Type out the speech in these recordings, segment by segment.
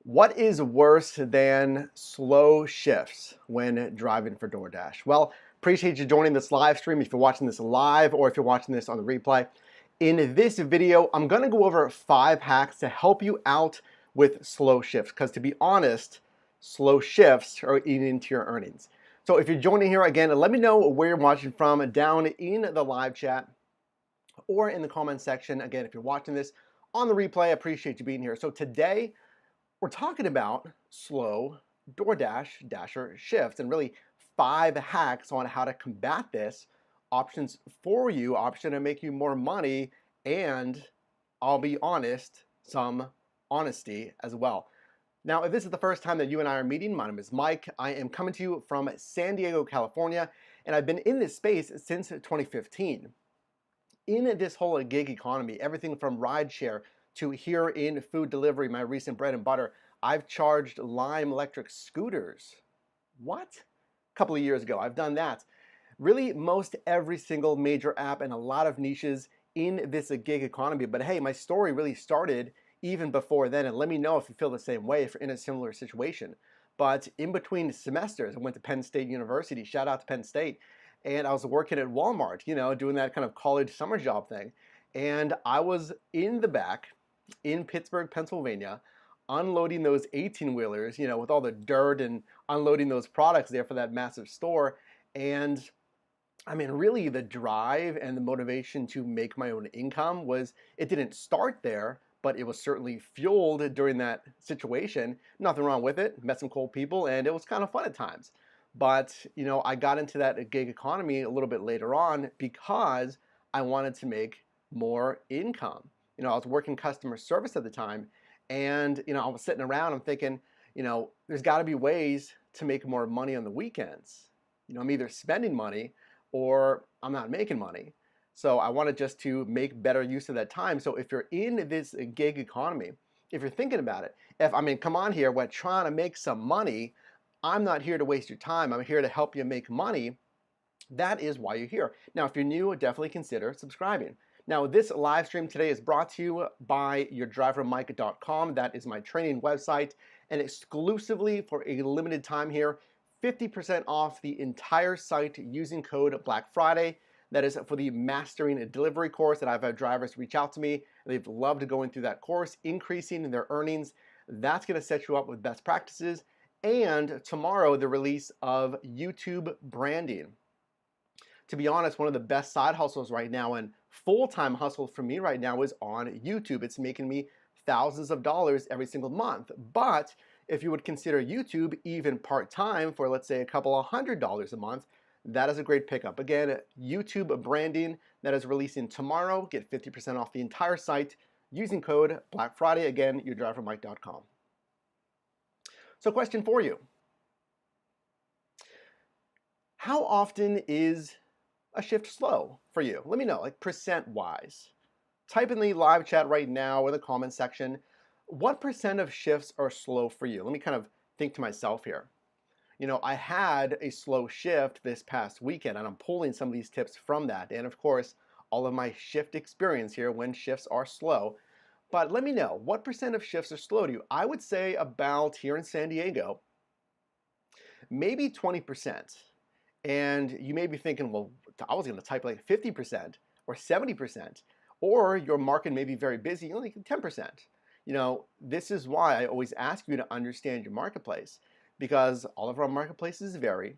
What is worse than slow shifts when driving for DoorDash? Well, appreciate you joining this live stream if you're watching this live or if you're watching this on the replay. In this video, I'm gonna go over 5 hacks to help you out with slow shifts, because to be honest, slow shifts are eating into your earnings. So if you're joining here again, let me know where you're watching from down in the live chat or in the comment section. Again, if you're watching this on the replay, I appreciate you being here. So today, we're talking about slow DoorDash Dasher shifts and really 5 hacks on how to combat this, options for you, option to make you more money, and I'll be honest, some honesty as well. Now, if this is the first time that you and I are meeting, my name is Mike. I am coming to you from San Diego, California, and I've been in this space since 2015. In this whole gig economy, everything from rideshare to here in food delivery, my recent bread and butter, I've charged Lime electric scooters. What? A couple of years ago, I've done that. Really, most every single major app and a lot of niches in this gig economy. But hey, my story really started even before then, and let me know if you feel the same way if you're in a similar situation. But in between semesters, I went to Penn State University, shout out to Penn State, and I was working at Walmart, doing that kind of college summer job thing. And I was in the back in Pittsburgh, Pennsylvania, unloading those 18-wheelers, with all the dirt and unloading those products there for that massive store. And I mean, really the drive and the motivation to make my own income it didn't start there, but it was certainly fueled during that situation. Nothing wrong with it, met some cool people, and it was kind of fun at times. But, I got into that gig economy a little bit later on because I wanted to make more income. I was working customer service at the time, and I was sitting around, I'm thinking, there's got to be ways to make more money on the weekends. I'm either spending money or I'm not making money. So I wanted just to make better use of that time. So if you're in this gig economy, if you're thinking about it, come on here, we're trying to make some money. I'm not here to waste your time. I'm here to help you make money. That is why you're here. Now, if you're new, definitely consider subscribing. Now, this live stream today is brought to you by yourdrivermike.com. That is my training website, and exclusively for a limited time here, 50% off the entire site using code Black Friday. That is for the Mastering a Delivery course that I've had drivers reach out to me. They've loved going through that course, increasing their earnings. That's going to set you up with best practices. And tomorrow, the release of YouTube branding. To be honest, one of the best side hustles right now and full-time hustle for me right now is on YouTube. It's making me thousands of dollars every single month. But if you would consider YouTube even part-time for, let's say, a couple of $100 a month, that is a great pickup. Again, YouTube branding that is releasing tomorrow. Get 50% off the entire site using code Black Friday. Again, yourdrivermike.com. So question for you. How often is a shift slow for you? Let me know, like percent-wise. Type in the live chat right now or the comment section. What percent of shifts are slow for you? Let me kind of think to myself here. I had a slow shift this past weekend, and I'm pulling some of these tips from that. And of course, all of my shift experience here when shifts are slow. But let me know, what percent of shifts are slow to you? I would say about here in San Diego, maybe 20%. And you may be thinking, well, I was going to type like 50% or 70%, or your market may be very busy, only 10%. This is why I always ask you to understand your marketplace, because all of our marketplaces vary,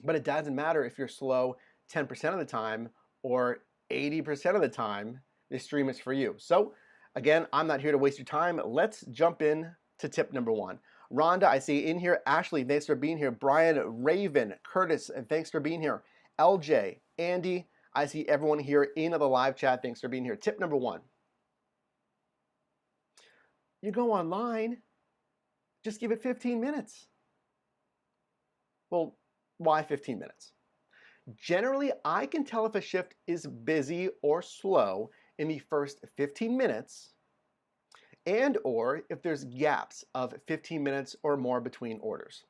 but it doesn't matter if you're slow 10% of the time or 80% of the time, this stream is for you. So again, I'm not here to waste your time. Let's jump in to tip number 1. Rhonda, I see in here. Ashley, thanks for being here. Brian, Raven, Curtis, and thanks for being here. LJ, Andy, I see everyone here in the live chat. Thanks for being here. Tip number 1. You go online, just give it 15 minutes. Well, why 15 minutes? Generally, I can tell if a shift is busy or slow in the first 15 minutes, and or if there's gaps of 15 minutes or more between orders.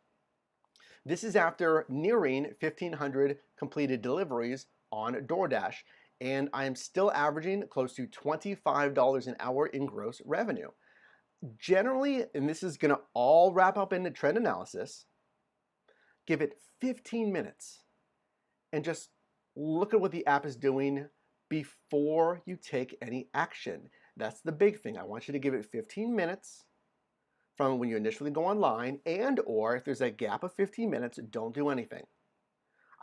This is after nearing 1,500 completed deliveries on DoorDash, and I am still averaging close to $25 an hour in gross revenue. Generally, and this is going to all wrap up into trend analysis, give it 15 minutes and just look at what the app is doing before you take any action. That's the big thing. I want you to give it 15 minutes from when you initially go online, and or if there's a gap of 15 minutes, don't do anything.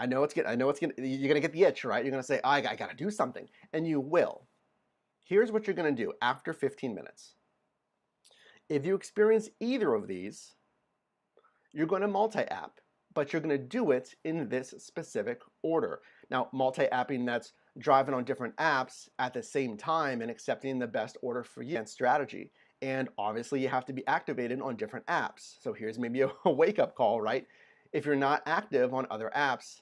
you're gonna get the itch, right? You're gonna say, I gotta do something, and you will. Here's what you're gonna do after 15 minutes. If you experience either of these, you're gonna multi-app, but you're gonna do it in this specific order. Now, multi-apping, that's driving on different apps at the same time and accepting the best order for you and strategy. And obviously you have to be activated on different apps. So here's maybe a wake-up call, right? If you're not active on other apps,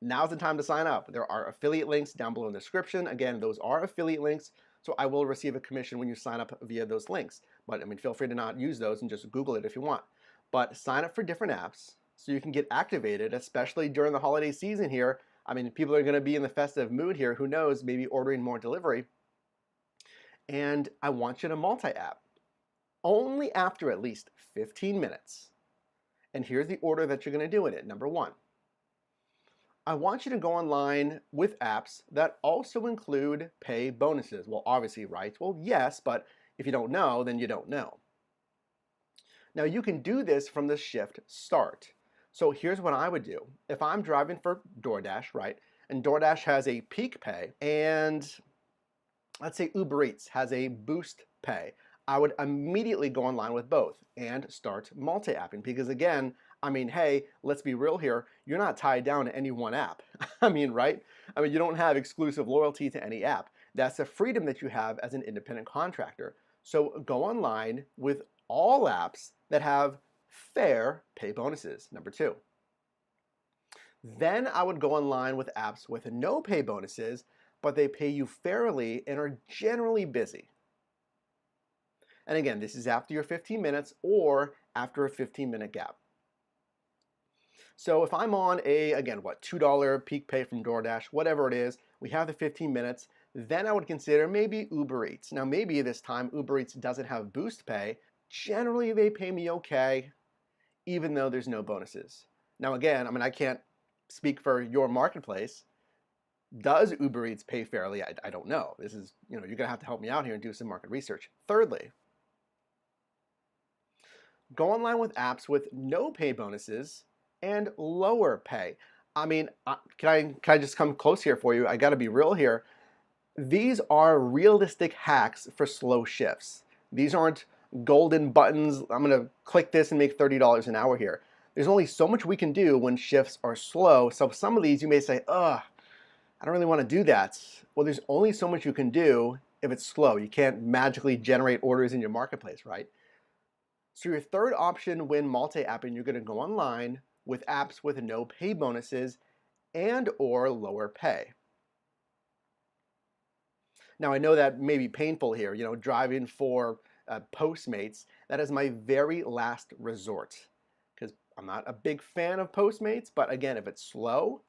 now's the time to sign up. There are affiliate links down below in the description. Again, those are affiliate links, so I will receive a commission when you sign up via those links. But I mean, feel free to not use those and just Google it if you want. But sign up for different apps so you can get activated, especially during the holiday season here. I mean, people are gonna be in the festive mood here. Who knows, maybe ordering more delivery. And I want you to multi-app only after at least 15 minutes. And here's the order that you're going to do in it. Number one, I want you to go online with apps that also include pay bonuses. Well, obviously, right? Well, yes, but if you don't know, then you don't know. Now, you can do this from the shift start. So here's what I would do. If I'm driving for DoorDash, right? And DoorDash has a peak pay, and let's say Uber Eats has a boost pay, I would immediately go online with both and start multi-apping, because again, I mean, hey, let's be real here, you're not tied down to any one app. I mean, right? I mean, you don't have exclusive loyalty to any app. That's the freedom that you have as an independent contractor. So go online with all apps that have fair pay bonuses, number two. Then I would go online with apps with no pay bonuses, but they pay you fairly and are generally busy. And again, this is after your 15 minutes or after a 15-minute gap. So if I'm on a, again, what, $2 peak pay from DoorDash, whatever it is, we have the 15 minutes, then I would consider maybe Uber Eats. Now maybe this time Uber Eats doesn't have boost pay. Generally they pay me okay, even though there's no bonuses. Now again, I mean, I can't speak for your marketplace. Does Uber Eats pay fairly? I don't know. This is, you're gonna have to help me out here and do some market research. Thirdly, go online with apps with no pay bonuses and lower pay. I mean, can I just come close here for you? I gotta be real here. These are realistic hacks for slow shifts. These aren't golden buttons. I'm gonna click this and make $30 an hour here. There's only so much we can do when shifts are slow. So some of these you may say, ugh, I don't really want to do that. Well, there's only so much you can do if it's slow. You can't magically generate orders in your marketplace, right? So your third option when multi-apping, you're going to go online with apps with no pay bonuses and or lower pay. Now I know that may be painful here, driving for Postmates. That is my very last resort because I'm not a big fan of Postmates, but again, if it's slow,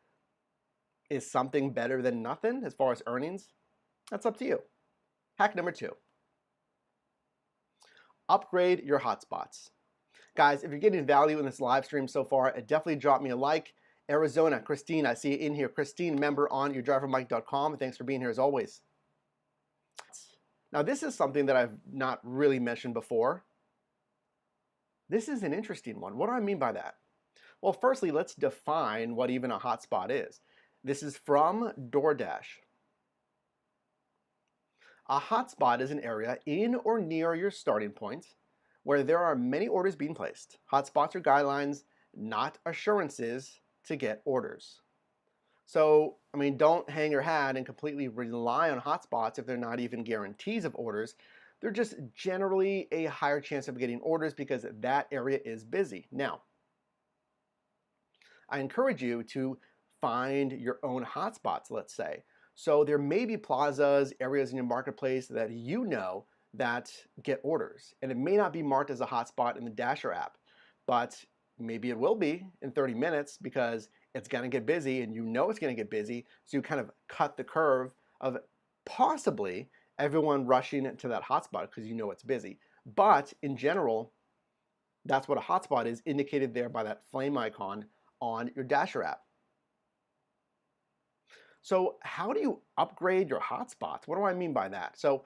is something better than nothing as far as earnings? That's up to you. Hack number two. Upgrade your hotspots. Guys, if you're getting value in this live stream so far, definitely drop me a like. Arizona, Christine, I see you in here. Christine, member on yourdrivermike.com. Thanks for being here as always. Now this is something that I've not really mentioned before. This is an interesting one. What do I mean by that? Well, firstly, let's define what even a hotspot is. This is from DoorDash. A hotspot is an area in or near your starting point where there are many orders being placed. Hotspots are guidelines, not assurances to get orders. So, I mean, don't hang your hat and completely rely on hotspots if they're not even guarantees of orders. They're just generally a higher chance of getting orders because that area is busy. Now, I encourage you to find your own hotspots, let's say. So there may be plazas, areas in your marketplace that that get orders. And it may not be marked as a hotspot in the Dasher app, but maybe it will be in 30 minutes because it's gonna get busy and it's gonna get busy. So you kind of cut the curve of possibly everyone rushing to that hotspot because it's busy. But in general, that's what a hotspot is, indicated there by that flame icon on your Dasher app. So how do you upgrade your hotspots? What do I mean by that? So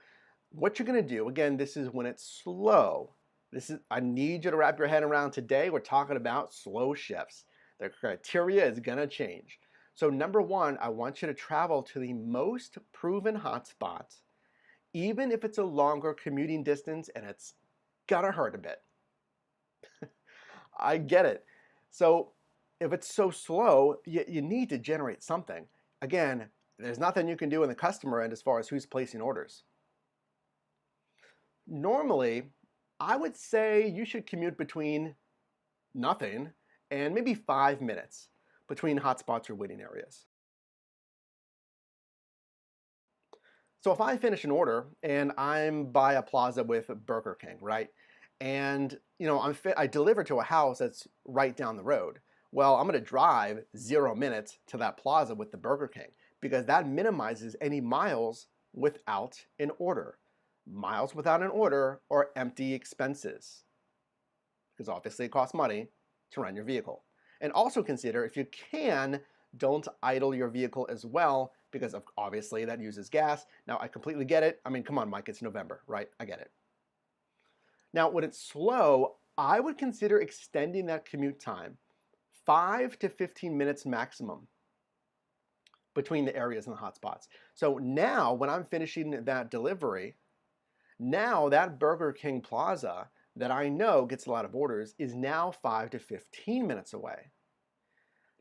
what you're going to do, again, this is when it's slow. I need you to wrap your head around today. We're talking about slow shifts. The criteria is going to change. So number one, I want you to travel to the most proven hotspots, even if it's a longer commuting distance and it's gonna hurt a bit. I get it. So if it's so slow, you need to generate something. Again, there's nothing you can do on the customer end as far as who's placing orders. Normally, I would say you should commute between nothing and maybe 5 minutes between hotspots or waiting areas. So if I finish an order and I'm by a plaza with Burger King, right? And I deliver to a house that's right down the road. Well, I'm going to drive 0 minutes to that plaza with the Burger King because that minimizes any miles without an order. Miles without an order are empty expenses because obviously it costs money to run your vehicle. And also consider, if you can, don't idle your vehicle as well because obviously that uses gas. Now, I completely get it. I mean, come on, Mike, it's November, right? I get it. Now, when it's slow, I would consider extending that commute time 5 to 15 minutes maximum between the areas and the hotspots. So now when I'm finishing that delivery, now that Burger King plaza that I know gets a lot of orders is now 5 to 15 minutes away.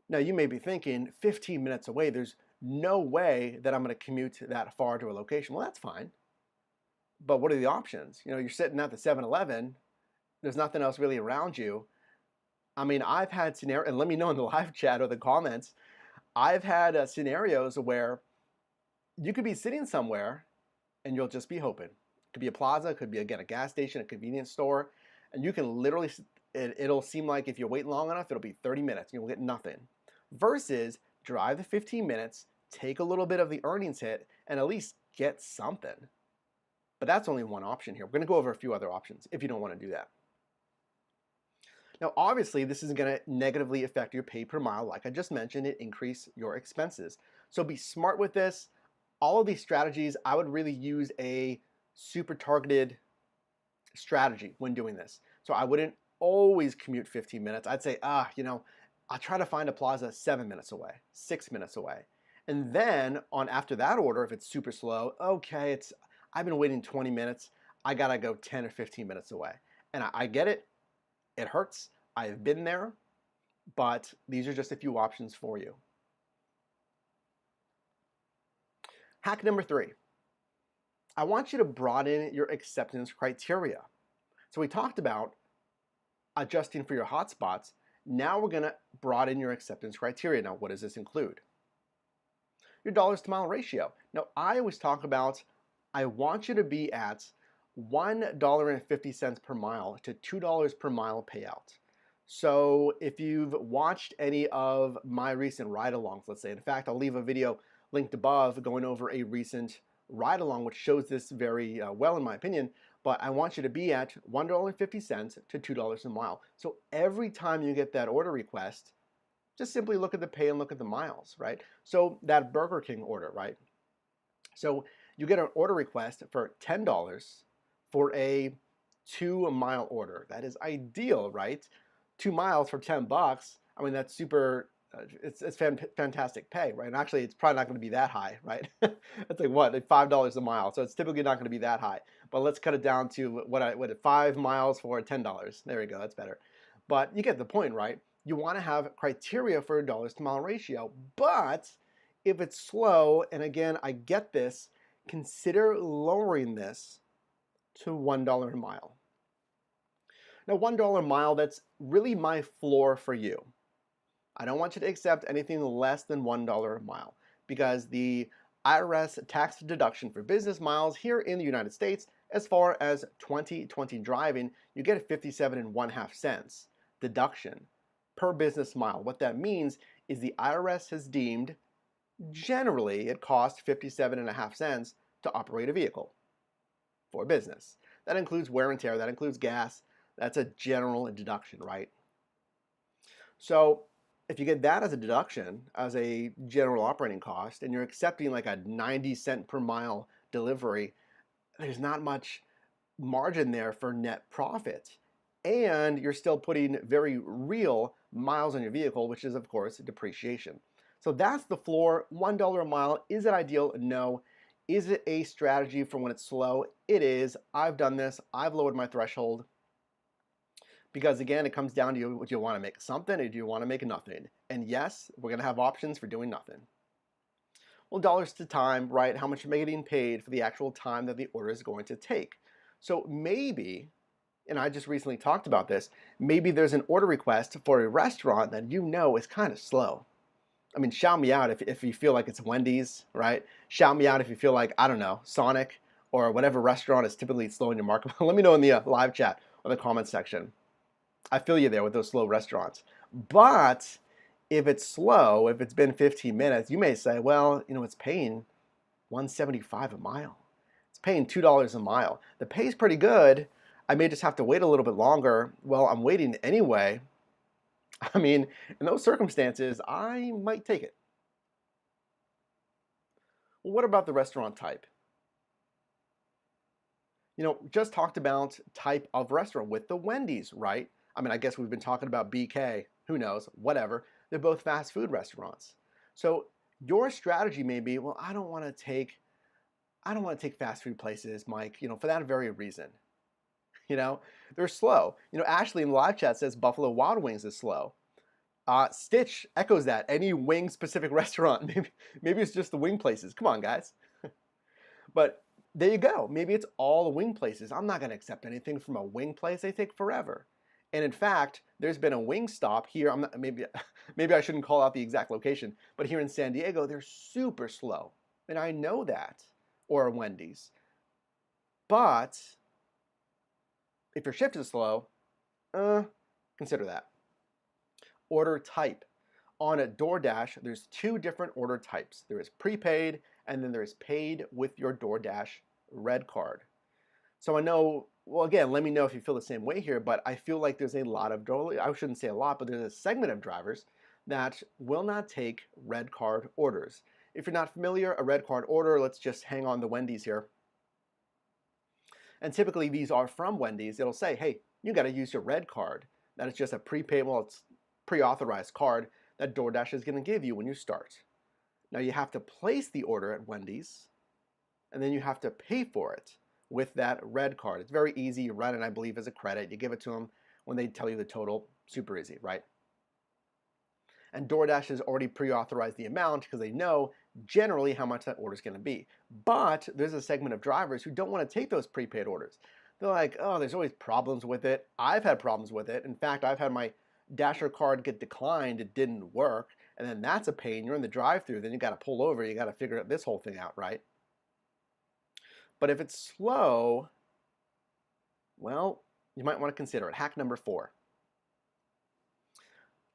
Now you may be thinking 15 minutes away, there's no way that I'm going to commute that far to a location. Well, that's fine. But what are the options? You're sitting at the 7-Eleven, there's nothing else really around you. I mean, I've had scenarios, and let me know in the live chat or the comments, I've had scenarios where you could be sitting somewhere and you'll just be hoping. It could be a plaza, it could be, again, a gas station, a convenience store, and you can literally, it'll seem like if you wait long enough, it'll be 30 minutes, and you'll get nothing. Versus drive the 15 minutes, take a little bit of the earnings hit, and at least get something. But that's only one option here. We're going to go over a few other options if you don't want to do that. Now, obviously, this is going to negatively affect your pay per mile. Like I just mentioned, it increase your expenses. So be smart with this. All of these strategies, I would really use a super targeted strategy when doing this. So I wouldn't always commute 15 minutes. I'd say, I'll try to find a plaza 7 minutes away, 6 minutes away. And then after that order, if it's super slow, okay, I've been waiting 20 minutes. I gotta go 10 or 15 minutes away. And I get it. It hurts. I've been there, but these are just a few options for you. Hack number 3. I want you to broaden your acceptance criteria. So we talked about adjusting for your hotspots. Now we're going to broaden your acceptance criteria. Now, what does this include? Your dollars to mile ratio. Now, I always talk about, I want you to be at $1.50 per mile to $2 per mile payout. So if you've watched any of my recent ride-alongs, let's say, in fact, I'll leave a video linked above going over a recent ride-along which shows this very well in my opinion, but I want you to be at $1.50 to $2 a mile. So every time you get that order request, just simply look at the pay and look at the miles, right? So that Burger King order, right? So you get an order request for $10 for a 2-mile order. That is ideal, right? 2 miles for 10 bucks. I mean, that's super, it's fantastic pay, right? And actually, it's probably not going to be that high, right? It's like $5 a mile. So it's typically not going to be that high. But let's cut it down to 5 miles for $10. There we go. That's better. But you get the point, right? You want to have criteria for a dollars to mile ratio. But if it's slow, and again, I get this, consider lowering this to $1 a mile. Now, $1 a mile, that's really my floor for you. I don't want you to accept anything less than $1 a mile because the IRS tax deduction for business miles here in the United States, as far as 2020 driving, you get a 57.5 cents deduction per business mile. What that means is the IRS has deemed generally it costs 57.5 cents to operate a vehicle for business. That includes wear and tear, that includes gas. That's a general deduction, right? So if you get that as a deduction, as a general operating cost, and you're accepting like a 90 cent per mile delivery, there's not much margin there for net profit. And you're still putting very real miles on your vehicle, which is of course depreciation. So that's the floor, $1 a mile. Is it ideal? No. Is it a strategy for when it's slow? It is. I've done this. I've lowered my threshold. Because again, it comes down to you, do you want to make something or do you want to make nothing? And yes, we're going to have options for doing nothing. Well, dollars to time, right? How much am I getting paid for the actual time that the order is going to take? So maybe, and I just recently talked about this, maybe there's an order request for a restaurant that you know is kind of slow. I mean, shout me out if you feel like it's Wendy's, right? Shout me out if you feel like, I don't know, Sonic or whatever restaurant is typically slow in your market. Let me know in the live chat or the comment section. I feel you there with those slow restaurants. But if it's slow, if it's been 15 minutes, you may say, well, you know, it's paying $1.75 a mile. It's paying $2 a mile. The pay's pretty good. I may just have to wait a little bit longer. Well, I'm waiting anyway. I mean, in those circumstances, I might take it. Well, what about the restaurant type? You know, just talked about type of restaurant with the Wendy's, right? I mean, I guess we've been talking about BK, who knows, whatever. They're both fast food restaurants. So your strategy may be, well, I don't want to take fast food places, Mike, you know, for that very reason. You know, they're slow. You know, Ashley in the live chat says Buffalo Wild Wings is slow. Stitch echoes that. Any wing specific restaurant, maybe it's just the wing places. Come on, guys. But there you go. Maybe it's all the wing places. I'm not going to accept anything from a wing place. They take forever. And in fact, there's been a wing stop here. Maybe I shouldn't call out the exact location, but here in San Diego, they're super slow. And I know that. Or a Wendy's. But if your shift is slow, consider that. Order type. On a DoorDash, there's two different order types. There is prepaid, and then there's paid with your DoorDash red card. So I know, well, again, let me know if you feel the same way here, but I feel like there's a lot of, I shouldn't say a lot, but there's a segment of drivers that will not take red card orders. If you're not familiar, a red card order, let's just hang on the Wendy's here. And typically these are from Wendy's. It'll say, hey, you got to use your red card. That is just a prepaid, well, it's pre-authorized card that DoorDash is going to give you when you start. Now you have to place the order at Wendy's, and then you have to pay for it with that red card. It's very easy. You run it, I believe, as a credit. You give it to them when they tell you the total. Super easy, right? And DoorDash has already pre-authorized the amount because they know generally how much that order is going to be. But there's a segment of drivers who don't want to take those prepaid orders. They're like, oh, there's always problems with it. I've had problems with it. In fact, I've had my Dasher card get declined. It didn't work. And then that's a pain. You're in the drive-thru. Then you got to pull over. You got to figure this whole thing out, right? But if it's slow, well, you might want to consider it. Hack number 4.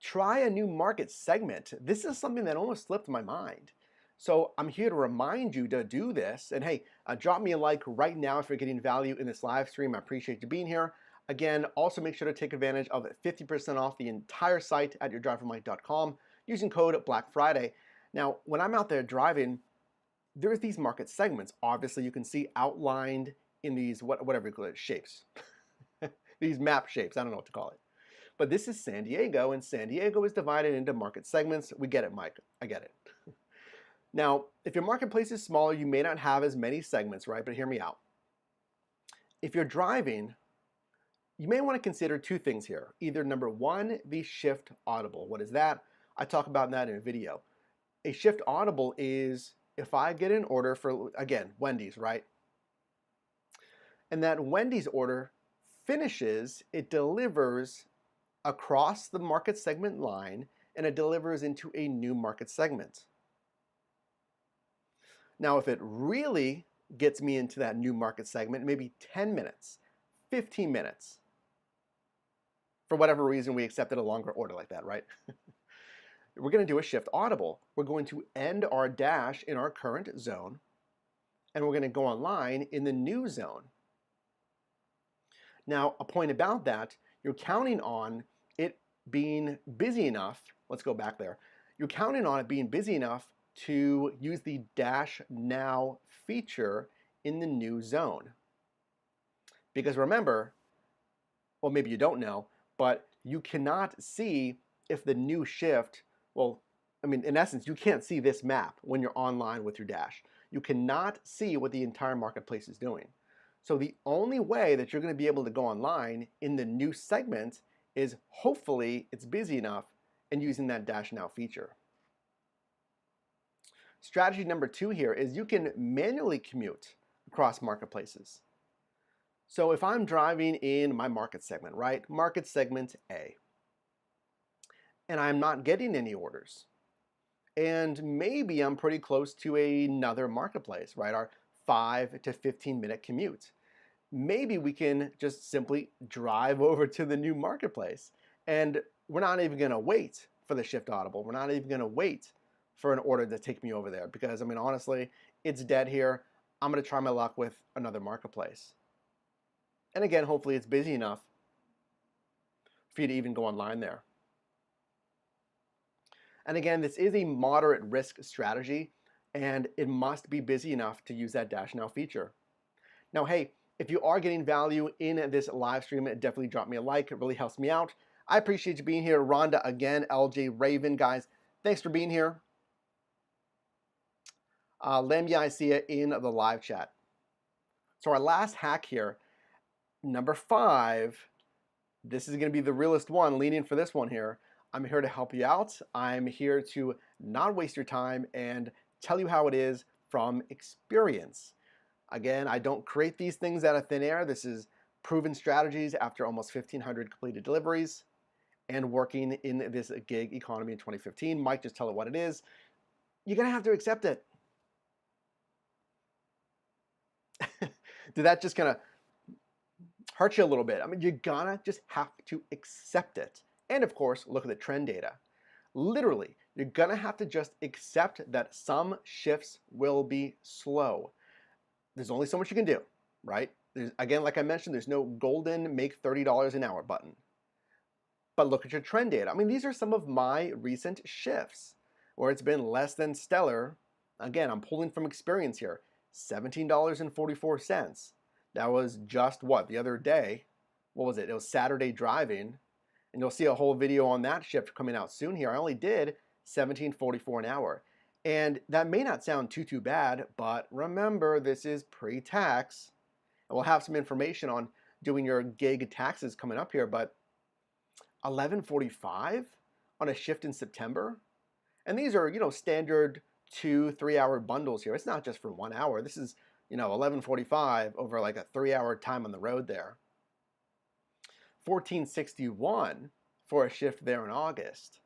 Try a new market segment. This is something that almost slipped my mind. So I'm here to remind you to do this. And hey, drop me a like right now if you're getting value in this live stream. I appreciate you being here. Again, also make sure to take advantage of 50% off the entire site at yourdrivermike.com using code Black Friday. Now, when I'm out there driving, there's these market segments. Obviously, you can see outlined in these, whatever you call it, shapes. These map shapes, I don't know what to call it. But this is San Diego, and San Diego is divided into market segments. We get it, Mike. I get it. Now, if your marketplace is smaller, you may not have as many segments, right? But hear me out. If you're driving, you may want to consider 2 things here. Either number 1, the shift audible. What is that? I talk about that in a video. A shift audible is if I get an order for, again, Wendy's, right? And that Wendy's order finishes, it delivers across the market segment line, and it delivers into a new market segment. Now, if it really gets me into that new market segment, maybe 10 minutes, 15 minutes, for whatever reason we accepted a longer order like that, right? We're going to do a shift audible. We're going to end our dash in our current zone, and we're going to go online in the new zone. Now, a point about that, you're counting on it being busy enough. Let's go back there. You're counting on it being busy enough to use the Dash Now feature in the new zone. Because remember, well, maybe you don't know, but you cannot see if the new shift, well, I mean, in essence, you can't see this map when you're online with your Dash. You cannot see what the entire marketplace is doing. So the only way that you're going to be able to go online in the new segment is hopefully it's busy enough and using that Dash Now feature. Strategy number 2 here is you can manually commute across marketplaces. So if I'm driving in my market segment, right? Market segment A, and I'm not getting any orders, and maybe I'm pretty close to another marketplace, right? Our 5 to 15 minute commute. Maybe we can just simply drive over to the new marketplace, and we're not even going to wait for the shift audible. We're not even going to wait for an order to take me over there because, I mean, honestly, it's dead here. I'm going to try my luck with another marketplace. And again, hopefully it's busy enough for you to even go online there. And again, this is a moderate risk strategy, and it must be busy enough to use that Dash Now feature. Now, hey, if you are getting value in this live stream, definitely drop me a like. It really helps me out. I appreciate you being here. Rhonda again, LJ, Raven, guys, thanks for being here. Lamia, I see it in the live chat. So our last hack here, number 5, this is going to be the realest one, lean in for this one here. I'm here to help you out. I'm here to not waste your time and tell you how it is from experience. Again, I don't create these things out of thin air. This is proven strategies after almost 1,500 completed deliveries and working in this gig economy in 2015. Mike, just tell it what it is. You're going to have to accept it. Did that just kind of hurt you a little bit? I mean, you're gonna just have to accept it. And of course, look at the trend data. Literally, you're gonna have to just accept that some shifts will be slow. There's only so much you can do, right? Again, like I mentioned, there's no golden make $30 an hour button. But look at your trend data. I mean, these are some of my recent shifts where it's been less than stellar. Again, I'm pulling from experience here. $17.44. That was just what, the other day? What was it? It was Saturday driving. And you'll see a whole video on that shift coming out soon here. I only did $17.44 an hour. And that may not sound too bad, but remember, this is pre-tax. And we'll have some information on doing your gig taxes coming up here, but $11.45 on a shift in September? And these are, standard 2-3 hour bundles here. It's not just for 1 hour. This is, $11.45 over like a 3-hour time on the road there. $14.61 for a shift there in August.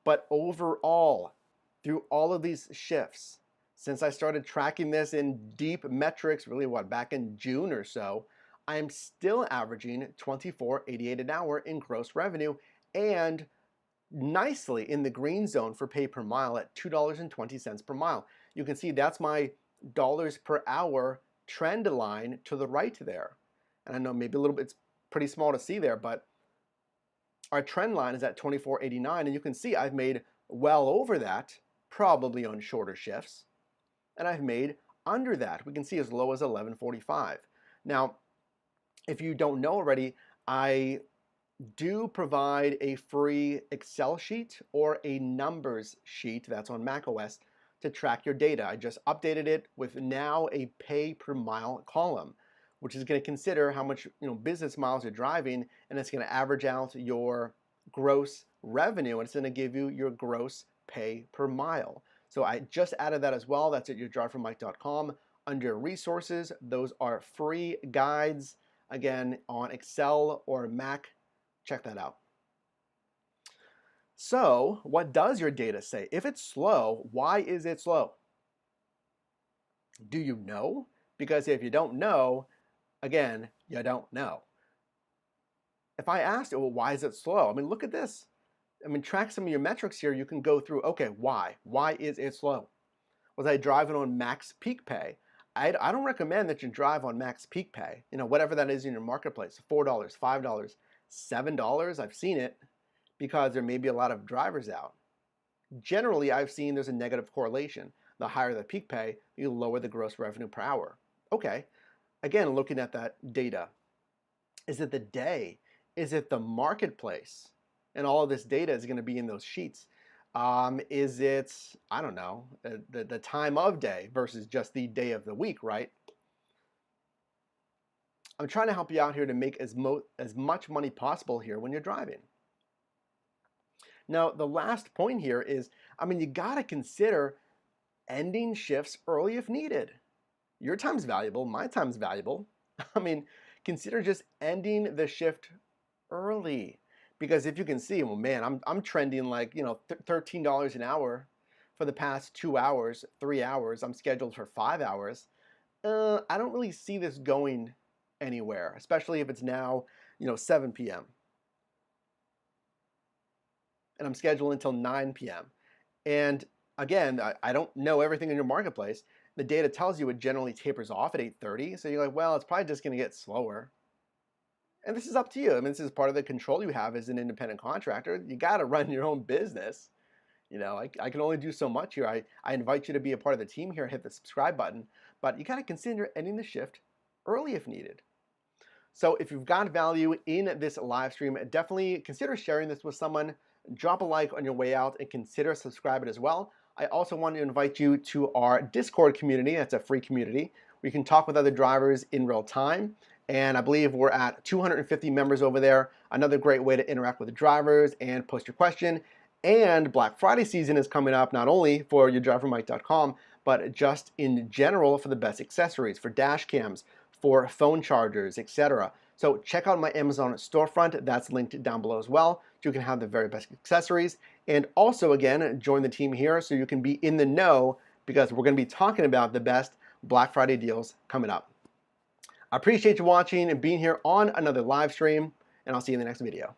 But overall, through all of these shifts, since I started tracking this in deep metrics, really back in June or so, I am still averaging $24.88 an hour in gross revenue and nicely in the green zone for pay per mile at $2.20 per mile. You can see that's my dollars per hour trend line to the right there. And I know maybe a little bit, it's pretty small to see there, but our trend line is at $24.89, and you can see I've made well over that, probably on shorter shifts, and I've made under that. We can see as low as $11.45. Now, if you don't know already, I do provide a free Excel sheet or a numbers sheet that's on macOS to track your data. I just updated it with now a pay per mile column, which is going to consider how much business miles you're driving, and it's going to average out your gross revenue, and it's going to give you your gross pay per mile. So I just added that as well. That's at yourdrivermike.com. Under resources, those are free guides, again, on Excel or Mac. Check that out. So what does your data say? If it's slow, why is it slow? Do you know? Because if you don't know, again, you don't know. If I asked, well, why is it slow? I mean, look at this. I mean, track some of your metrics here. You can go through, okay, why? Why is it slow? Was I driving on max peak pay? I don't recommend that you drive on max peak pay, whatever that is in your marketplace, $4, $5, $7. I've seen it because there may be a lot of drivers out. Generally, I've seen there's a negative correlation. The higher the peak pay, the lower the gross revenue per hour. Okay, again, looking at that data, is it the day? Is it the marketplace? And all of this data is going to be in those sheets. Is it, I don't know, the time of day versus just the day of the week, right? I'm trying to help you out here to make as much money possible here when you're driving. Now, the last point here is, you got to consider ending shifts early if needed. Your time's valuable, my time's valuable. Consider just ending the shift early. Because if you can see, well, man, I'm trending like, $13 an hour for the past 2 hours, 3 hours. I'm scheduled for 5 hours. I don't really see this going anywhere, especially if it's now, 7 p.m. and I'm scheduled until 9 p.m. And again, I don't know everything in your marketplace. The data tells you it generally tapers off at 8:30. So you're like, well, it's probably just going to get slower. And this is up to you. This is part of the control you have as an independent contractor. You got to run your own business. I can only do so much here. I invite you to be a part of the team here. Hit the subscribe button. But you got to consider ending the shift early if needed. So if you've got value in this live stream, definitely consider sharing this with someone. Drop a like on your way out and consider subscribing as well. I also want to invite you to our Discord community. That's a free community where you can talk with other drivers in real time. And I believe we're at 250 members over there. Another great way to interact with the drivers and post your question. And Black Friday season is coming up, not only for yourdrivermike.com, but just in general for the best accessories, for dash cams, for phone chargers, etc. So check out my Amazon storefront. That's linked down below as well. So you can have the very best accessories. And also, again, join the team here so you can be in the know, because we're going to be talking about the best Black Friday deals coming up. I appreciate you watching and being here on another live stream, and I'll see you in the next video.